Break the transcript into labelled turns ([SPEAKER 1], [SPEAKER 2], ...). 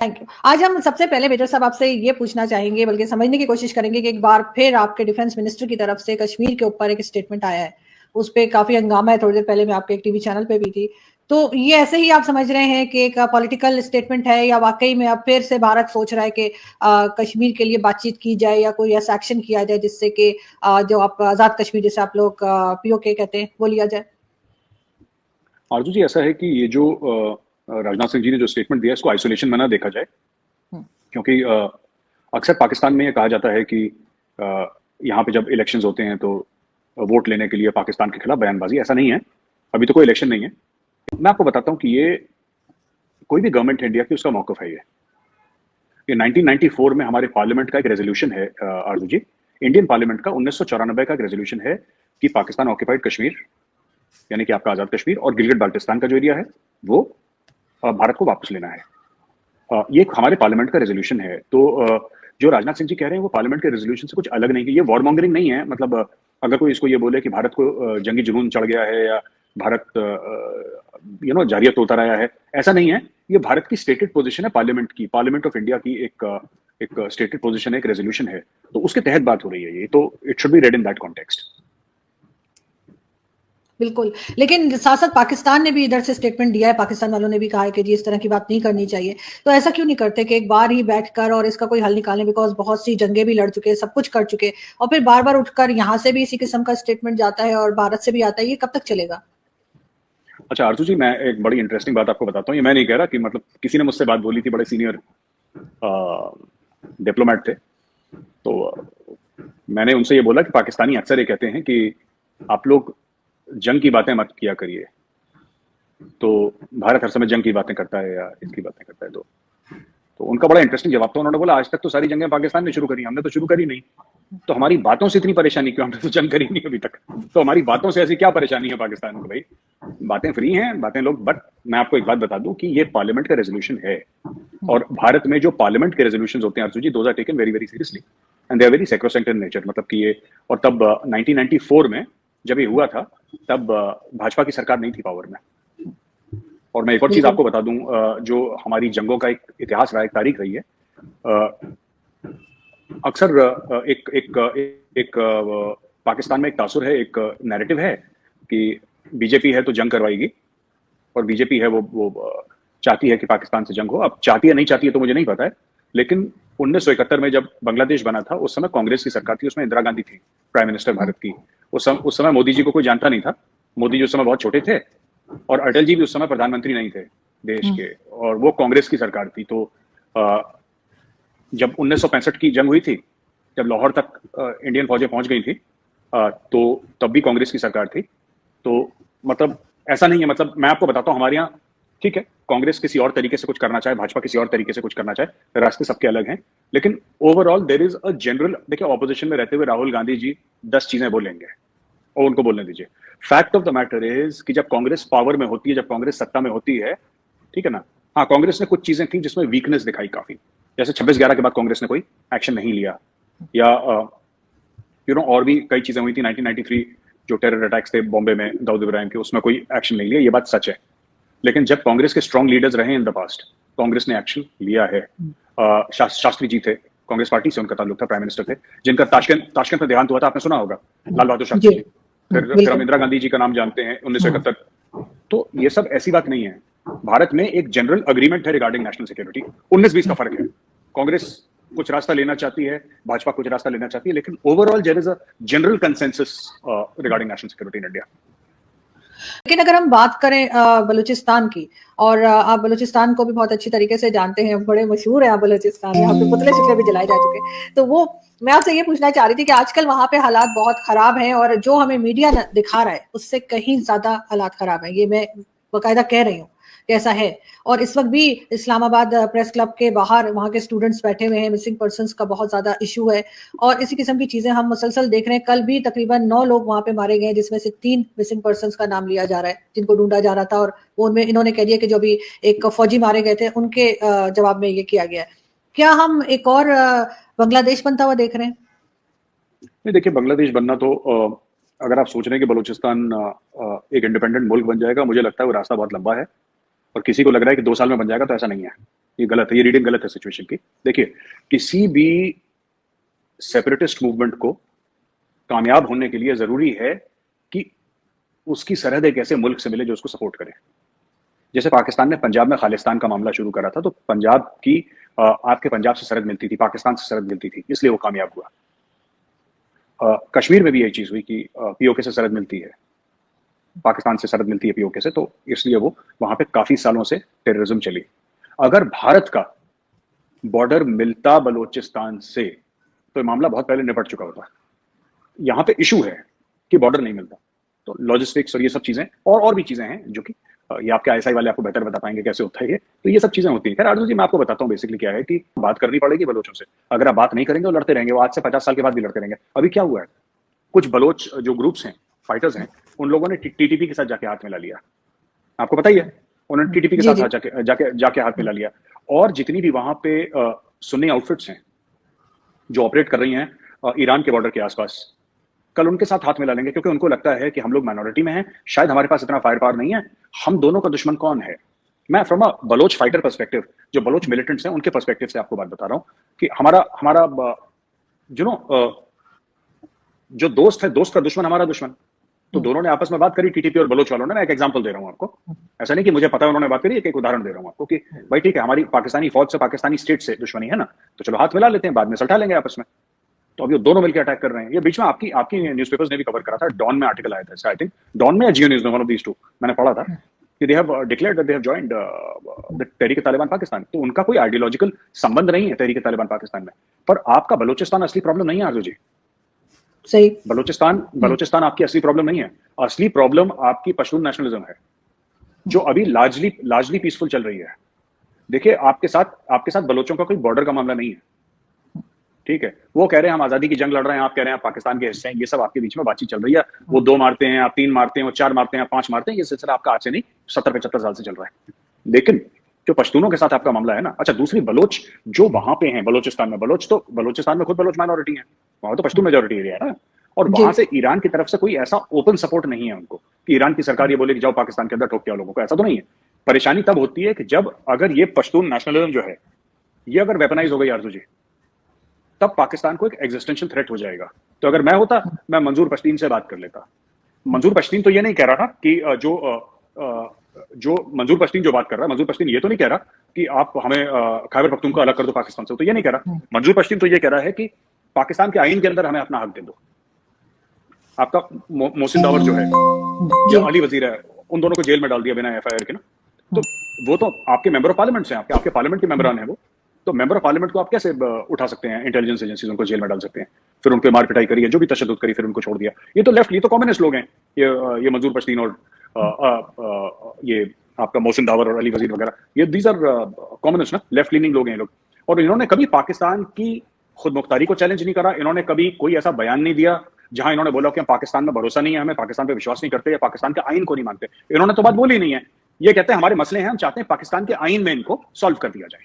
[SPEAKER 1] Thank you. आज हम सबसे पहले मेजर साहब आपसे ये पूछना चाहेंगे, बल्कि समझने की कोशिश करेंगे कि एक बार फिर आपके डिफेंस मिनिस्टर की तरफ से कश्मीर के ऊपर एक स्टेटमेंट आया है। उस पे काफ़ी हंगामा है, थोड़ी देर पहले मैं आपके एक टीवी चैनल पे भी थी। तो ये ऐसे ही आप समझ रहे हैं कि एक पॉलिटिकल स्टेटमेंट है, या वाक़ई में अब फिर से भारत सोच रहा है कि कश्मीर के लिए बातचीत की जाए या कोई ऐसा एक्शन किया जाए जिससे कि जो आप आज़ाद कश्मीर जिसे आप लोग पीओके कहते हैं, वो लिया जाए?
[SPEAKER 2] आरजू जी, ऐसा है कि ये जो राजनाथ सिंह जी ने जो स्टेटमेंट दिया, इसको आइसोलेशन में ना देखा जाए।
[SPEAKER 1] हुँ।
[SPEAKER 2] क्योंकि अक्सर पाकिस्तान में ये कहा जाता है कि यहाँ पे जब इलेक्शंस होते हैं तो वोट लेने के लिए पाकिस्तान के खिलाफ बयानबाजी। ऐसा नहीं है, अभी तो कोई इलेक्शन नहीं है। मैं आपको बताता हूँ कि ये कोई भी गवर्नमेंट है इंडिया की, उसका मौक़िफ़ है ये 1994 में हमारे पार्लियामेंट का एक रेजोल्यूशन है आरजू जी, इंडियन पार्लियामेंट का 1994 का एक रेजोल्यूशन है कि पाकिस्तान ऑक्यूपाइड कश्मीर, यानी कि आपका आज़ाद कश्मीर और गिलगित बाल्टिस्तान का जो एरिया है, वो भारत को वापस लेना है। ये हमारे पार्लियामेंट का रेजोल्यूशन है। तो जो राजनाथ सिंह जी कह रहे हैं वो पार्लियामेंट के रेजोल्यूशन से कुछ अलग नहीं है। ये वॉर मॉन्गरिंग नहीं है। मतलब अगर कोई इसको ये बोले कि भारत को जंगी जुनून चढ़ गया है या भारत जारियत तोड़ता रहा है, ऐसा नहीं है। ये भारत की स्टेटेड पोजीशन है, पार्लियामेंट की, पार्लियामेंट ऑफ इंडिया की एक स्टेटेड पोजीशन है, एक रेजोल्यूशन है। तो उसके तहत बात हो रही है ये, तो it should be red in that context.
[SPEAKER 1] बिल्कुल, लेकिन साथ-साथ पाकिस्तान ने भी इधर से स्टेटमेंट दिया है, पाकिस्तान वालों ने भी कहा है कि जी इस तरह की बात नहीं करनी चाहिए। तो ऐसा क्यों नहीं करते कि एक बार ही बैठकर और इसका कोई हल निकालें, बिकॉज़ बहुत सी जंगें भी लड़ चुके हैं, सब कुछ कर चुके हैं, और फिर बार-बार उठकर यहाँ से भी इसी किस्म का स्टेटमेंट जाता है और भारत से भी आता है, ये कब तक चलेगा?
[SPEAKER 2] अच्छा आरजू जी, मैं एक बड़ी इंटरेस्टिंग बात आपको बताता हूँ। ये मैं नहीं कह रहा, कि मतलब किसी ने मुझसे बात बोली थी, बड़े सीनियर डिप्लोमेट थे। तो मैंने उनसे ये बोला कि पाकिस्तानी अक्सर ये कहते हैं कि आप लोग जंग की बातें मत किया करिए। तो भारत हर समय जंग की बातें करता है या इसकी बातें करता है। तो उनका बड़ा इंटरेस्टिंग जवाब था। उन्होंने बोला, आज तक तो सारी जंगें पाकिस्तान ने शुरू करी, हमने तो शुरू करी नहीं। तो हमारी बातों से इतनी परेशानी क्यों? हमने तो जंग करी नहीं अभी तक। तो हमारी बातों से ऐसी क्या परेशानी है पाकिस्तान को? भाई, बातें फ्री हैं, बातें लोग। बट मैं आपको एक बात बता दूं कि ये पार्लियामेंट का रेजोल्यूशन है, और भारत में जो पार्लियामेंट के रेजोल्यूशंस होते हैं Aarzoo ji, those are taken very very seriously and they are very sacrosanct in nature. मतलब कि ये, और तब 1994 में जब ये हुआ था, तब भाजपा की सरकार नहीं थी पावर में। और मैं एक और चीज
[SPEAKER 1] बिल्कुल।
[SPEAKER 2] आपको बता दूं, जो हमारी जंगों का एक इतिहास रहा है, एक तारीख रही है। अक्सर एक पाकिस्तान में एक तासुर है, एक नैरेटिव है कि बीजेपी है तो जंग करवाएगी, और बीजेपी है वो चाहती है कि पाकिस्तान से जंग हो। अब चाहती है नहीं चाहती है तो मुझे नहीं पता है, लेकिन 1971 में जब बांग्लादेश बना था, उस समय कांग्रेस की सरकार थी, उसमें इंदिरा गांधी थी प्राइम मिनिस्टर भारत की। उस समय मोदी जी को कोई जानता नहीं था। मोदी जी उस समय बहुत छोटे थे, और अटल जी भी उस समय प्रधानमंत्री नहीं थे देश के, और वो कांग्रेस की सरकार थी। तो जब 1965 की जंग हुई थी, जब लाहौर तक इंडियन फौजें पहुंच गई थी, तो तब भी कांग्रेस की सरकार थी। तो मतलब ऐसा नहीं है। मतलब मैं आपको बताता हूँ, हमारे यहाँ ठीक है, कांग्रेस किसी और तरीके से कुछ करना चाहे, भाजपा किसी और तरीके से कुछ करना चाहे, रास्ते सबके अलग हैं, लेकिन overall there is a general. देखिए, ऑपोजिशन में रहते हुए राहुल गांधी जी 10 चीजें बोलेंगे, और उनको बोलने दीजिए। Fact of the matter is कि जब कांग्रेस पावर में होती है, जब कांग्रेस सत्ता में होती है, ठीक है ना, हाँ, कांग्रेस ने कुछ चीजें थी जिसमें वीकनेस दिखाई काफी। जैसे 26/11 के बाद कांग्रेस ने कोई एक्शन नहीं लिया, या और भी कई चीजें हुई थी। 1993 जो टेरर अटैक्स थे बॉम्बे में दाऊद इब्राहिम के, उसमें कोई एक्शन नहीं लिया, ये बात सच है। लेकिन जब कांग्रेस के स्ट्रॉन्ग लीडर्स रहे इन द पास्ट, कांग्रेस ने एक्शन लिया है। शास्त्री जी थे, कांग्रेस पार्टी से उनका ताल्लुक था, प्राइम मिनिस्टर थे, जिनका ताशकंद में देहांत हुआ था, आपने सुना होगा, लाल बहादुर शास्त्री जी। फिर हम इंदिरा गांधी जी का नाम जानते हैं, 1971। तो ये सब ऐसी बात नहीं है। भारत में एक जनरल अग्रीमेंट है रिगार्डिंग नेशनल सिक्योरिटी। 19-20 का फर्क है। कांग्रेस कुछ रास्ता लेना चाहती है, भाजपा कुछ रास्ता लेना चाहती है, लेकिन overall there is a general consensus regarding national security in India.
[SPEAKER 1] लेकिन अगर हम बात करें बलूचिस्तान की, और आप बलूचिस्तान को भी बहुत अच्छी तरीके से जानते हैं, बड़े मशहूर है आप बलूचिस्तान, यहाँ पे पुतले शुतले भी जलाए जा चुके हैं। तो वो मैं आपसे ये पूछना चाह रही थी कि आजकल वहां पे हालात बहुत खराब हैं, और जो हमें मीडिया दिखा रहा है उससे कहीं ज्यादा हालात खराब है, ये मैं बाकायदा कह रही हूँ कैसा है। और इस वक्त भी इस्लामाबाद प्रेस क्लब के बाहर वहां के स्टूडेंट्स बैठे हुए हैं, मिसिंग पर्संस का बहुत ज्यादा इशू है, और इसी किस्म की चीजें हम मुसलसल देख रहे हैं। कल भी तकरीबन 9 लोग वहां पे मारे गए, जिसमें से 3 मिसिंग पर्संस का नाम लिया जा रहा है, जिनको ढूंढा जा रहा था, और वो उनमें इन्होंने कह दिया कि जो भी एक फौजी मारे गए थे उनके जवाब में ये किया गया है। क्या हम एक और बांग्लादेश बनता हुआ देख रहे हैं?
[SPEAKER 2] नहीं, देखिए, बांग्लादेश बनना तो अगर आप सोच रहे हैं कि बलूचिस्तान एक इंडिपेंडेंट मुल्क बन जाएगा, मुझे लगता है वो रास्ता बहुत लंबा है, और किसी को लग रहा है कि 2 साल में बन जाएगा, तो ऐसा नहीं है। ये गलत है, ये रीडिंग गलत है सिचुएशन की। देखिए, किसी भी सेपरेटिस्ट मूवमेंट को कामयाब होने के लिए जरूरी है कि उसकी सरहद एक ऐसे मुल्क से मिले जो उसको सपोर्ट करे। जैसे पाकिस्तान ने पंजाब में खालिस्तान का मामला शुरू करा था, तो पंजाब की आपके पंजाब से सरहद मिलती थी, पाकिस्तान से सरहद मिलती थी, इसलिए वो कामयाब हुआ। कश्मीर में भी यही चीज हुई कि पीओके से सरहद मिलती है, पाकिस्तान से सरहद मिलती है पीओके से, तो इसलिए वो वहां पे काफी सालों से टेररिज्म चली। अगर भारत का बॉर्डर मिलता बलोचिस्तान से तो मामला बहुत पहले निपट चुका होता। यहाँ पे इशू है कि बॉर्डर नहीं मिलता, तो लॉजिस्टिक्स और ये सब चीजें और भी चीजें हैं जो कि ये आपके आईएसआई वाले आपको बेहतर बता पाएंगे कैसे होता है ये, तो ये सब चीजें होती हैं। खैर आरजू जी, मैं आपको बताता हूँ बेसिकली क्या है कि बात करनी पड़ेगी बलोचों से। अगर आप बात नहीं करेंगे वो लड़ते रहेंगे, वो आज से 50 साल के बाद भी लड़ते रहेंगे। अभी क्या हुआ है, कुछ बलोच जो ग्रुप्स हैं, फाइटर्स हैं, उन लोगों ने टीटीपी के साथ जाके हाथ मिला लिया। आपको पता ही है, उन्होंने टीटीपी के साथ जाके हाथ मिला लिया। और जितनी भी वहां पे सुन्नी आउटफिट्स हैं जो ऑपरेट कर रही हैं ईरान के बॉर्डर के आसपास, कल उनके साथ हाथ मिला लेंगे, क्योंकि उनको लगता है कि हम लोग माइनॉरिटी में हैं, शायद हमारे पास इतना फायर पावर नहीं है, हम दोनों का दुश्मन कौन है। मैं from a Baloch fighter perspective, जो बलोच मिलिटेंट्स हैं उनके पर्सपेक्टिव से आपको बात बता रहा हूँ कि हमारा जो दोस्त है, दोस्त का दुश्मन हमारा दुश्मन। तो दोनों ने आपस में बात करी, टीटीपी और बलोच वालों ने। मैं एक एग्जांपल दे रहा हूँ आपको, ऐसा नहीं कि मुझे पता है उन्होंने बात करी, एक उदाहरण दे रहा हूँ आपको कि भाई ठीक है, हमारी पाकिस्तानी फौज से, पाकिस्तानी स्टेट से दुश्मनी है ना, तो चलो हाथ मिला लेते हैं, बाद में सल्टा लेंगे आपस में। तो अभी दोनों मिलकर अटैक कर रहे हैं। ये बीच में आपकी न्यूज़पेपर्स ने भी कवर करा था, डॉन में आर्टिकल आया था, आई थिंक डॉन में या जियो न्यूज़ में, वन ऑफ दीस टू, मैंने पढ़ा था कि they have declared that they have joined the Tehrik-e-Taliban Pakistan. तो उनका कोई आइडियोलॉजिकल संबंध नहीं है तहरीक-ए-तालिबान पाकिस्तान में। पर आपका बलोचिस्तान असली प्रॉब्लम नहीं है आरजू जी।
[SPEAKER 1] सही,
[SPEAKER 2] बलोचिस्तान आपकी असली प्रॉब्लम नहीं है। असली प्रॉब्लम आपकी पश्तून नेशनलिज्म है, जो अभी लार्जली पीसफुल चल रही है। देखिए, आपके साथ बलोचों का कोई बॉर्डर का मामला नहीं है, ठीक है। वो कह रहे हैं हम आजादी की जंग लड़ रहे हैं, आप कह रहे हैं आप पाकिस्तान के हिस्से हैं, ये सब आपके बीच में बातचीत चल रही है। वो 2 मारते हैं, आप 3 मारते हैं, वो 4 मारते हैं, आप 5 मारते हैं, ये सिलसिला आपका आज से नहीं 70-75 साल से चल रहा है। लेकिन जो पश्तूनों के साथ आपका मामला है ना, अच्छा दूसरी बलोच जो वहां पे हैं बलोचिस्तान में, बलोचिस्तान में खुद बलोच माइनॉरिटी है, वहां तो पश्तून मेजोरिटी एरिया है ना। और वहां से ईरान की तरफ से कोई ऐसा ओपन सपोर्ट नहीं है उनको कि ईरान की सरकार ये बोले कि जाओ पाकिस्तान के अंदर ठोक के आओ लोगों को, ऐसा तो नहीं है। परेशानी तब होती है कि जब अगर ये पश्तून नेशनलिज्म जो है ये अगर वेपनाइज हो गई आरजू जी, तब पाकिस्तान को एक एग्जिस्टेंशियल थ्रेट हो जाएगा। तो अगर मैं होता, मैं मंजूर पश्तीन से बात कर लेता। मंजूर पश्तीन तो ये नहीं कह रहा था कि जो मंजूर पश्तीन जो बात कर रहा है, मंजूर पश्तीन ये तो नहीं कह रहा कि आप हमें खैबर पख्तूनख्वा अलग कर दो पाकिस्तान से, तो ये नहीं कह रहा। मंजूर पश्तीन तो ये कह रहा है कि पाकिस्तान के आईन के अंदर हमें अपना हक दे दो। आपका मोहसिन दावर जो है या अली वजीर है, उन दोनों को जेल में डाल दिया बिना एफआईआर के ना। तो वो तो आपके मेंबर ऑफ पार्लियामेंट से, आपके पार्लियामेंट के मेंबरान है वो। तो मेंबर ऑफ पार्लियामेंट को आप कैसे उठा सकते हैं, इंटेलिजेंस एजेंसीज उनको जेल में डाल सकते हैं, फिर उन पे मार पिटाई करी है, जो भी तशद्दुद करी, फिर उनको छोड़ दिया। ये तो लेफ्ट, ये तो कम्युनिस्ट लोग हैं, ये मंजूर पश्तीन और ये आपका मोहसिन दावर और अली वजीर वगैरह, ये दीज आर कम्युनिस्ट ना, लेफ्ट लीनिंग लोग हैं लोग। और इन्होंने कभी पाकिस्तान की खुद मुख्तारी को चैलेंज नहीं करा, इन्होंने कभी कोई ऐसा बयान नहीं दिया जहां इन्होंने बोला कि हम पाकिस्तान में भरोसा नहीं है, हमें पाकिस्तान पे विश्वास नहीं करते या पाकिस्तान के आइन को नहीं मानते। इन्होंने तो बात बोली नहीं है। ये कहते हैं हमारे मसले हैं, हम चाहते हैं पाकिस्तान के आइन में इनको सॉल्व कर दिया जाए।